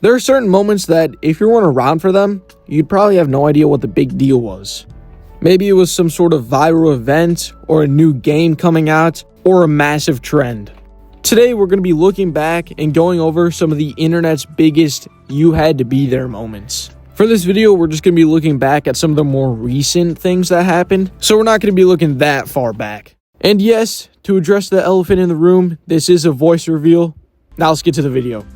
There are certain moments that if you weren't around for them, you'd probably have no idea what the big deal was. Maybe it was some sort of viral event, or a new game coming out, or a massive trend. Today we're going to be looking back and going over some of the internet's biggest you had to be there moments. For this video, we're just going to be looking back at some of the more recent things that happened, so we're not going to be looking that far back. And yes, to address the elephant in the room, this is a voice reveal. Now let's get to the video.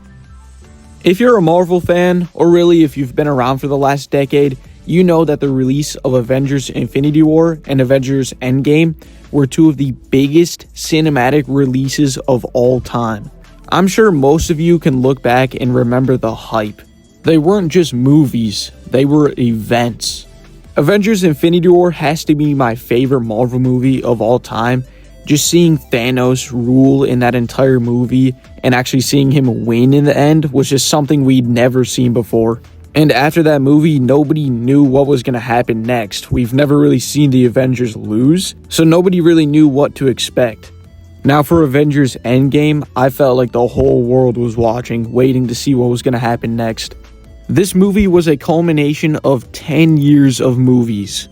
If you're a Marvel fan, or really if you've been around for the last decade, you know that the release of Avengers Infinity War and Avengers Endgame were two of the biggest cinematic releases of all time. I'm sure most of you can look back and remember the hype. They weren't just movies, they were events. Avengers Infinity War has to be my favorite Marvel movie of all time. Just seeing Thanos rule in that entire movie and actually seeing him win in the end was just something we'd never seen before. And after that movie, nobody knew what was going to happen next. We've never really seen the Avengers lose, so nobody really knew what to expect. Now for Avengers Endgame, I felt like the whole world was watching, waiting to see what was going to happen next. This movie was a culmination of 10 years of movies.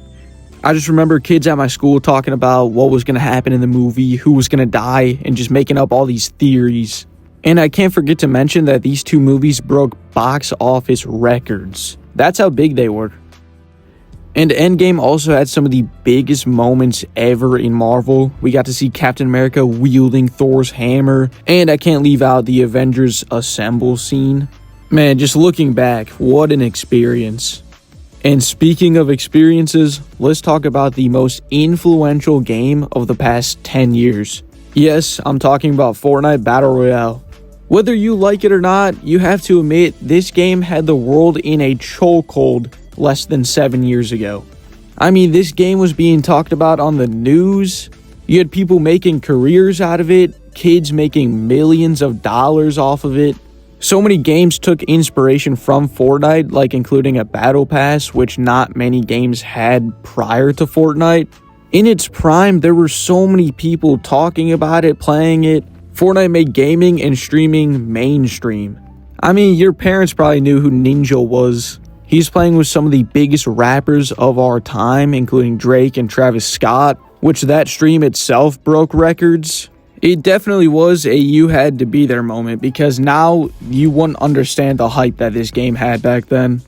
I just remember kids at my school talking about what was going to happen in the movie, who was going to die, and just making up all these theories. And I can't forget to mention that these two movies broke box office records. That's how big they were. And Endgame also had some of the biggest moments ever in Marvel. We got to see Captain America wielding Thor's hammer, and I can't leave out the Avengers Assemble scene. Man, just looking back, what an experience. And speaking of experiences, let's talk about the most influential game of the past 10 years. Yes, I'm talking about Fortnite Battle Royale. Whether you like it or not, you have to admit this game had the world in a chokehold less than 7 years ago. I mean, this game was being talked about on the news. You had people making careers out of it, kids making millions of dollars off of it. So many games took inspiration from Fortnite, like including a battle pass, which not many games had prior to Fortnite. In its prime, there were so many people talking about it, playing it. Fortnite made gaming and streaming mainstream. I mean, your parents probably knew who Ninja was. He's playing with some of the biggest rappers of our time, including Drake and Travis Scott, which that stream itself broke records. It definitely was a you had to be there moment, because now you wouldn't understand the hype that this game had back then.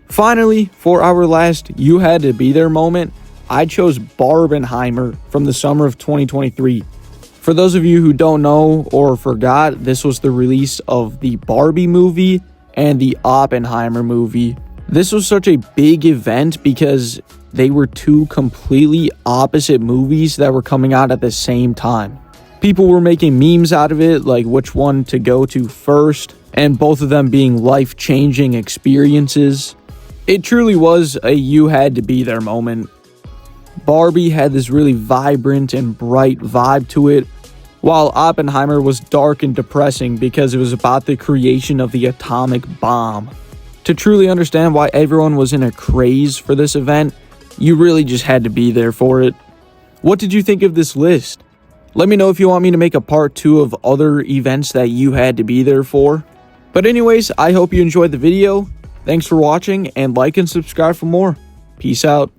Finally, for our last you had to be there moment, I chose Barbenheimer from the summer of 2023. For those of you who don't know or forgot, this was the release of the Barbie movie and the Oppenheimer movie. This was such a big event because they were two completely opposite movies that were coming out at the same time. People were making memes out of it, like which one to go to first, and both of them being life-changing experiences. It truly was a you had to be there moment. Barbie had this really vibrant and bright vibe to it, while Oppenheimer was dark and depressing because it was about the creation of the atomic bomb. To truly understand why everyone was in a craze for this event, you really just had to be there for it. What did you think of this list? Let me know if you want me to make a part 2 of other events that you had to be there for. But anyways, I hope you enjoyed the video. Thanks for watching, and like and subscribe for more. Peace out.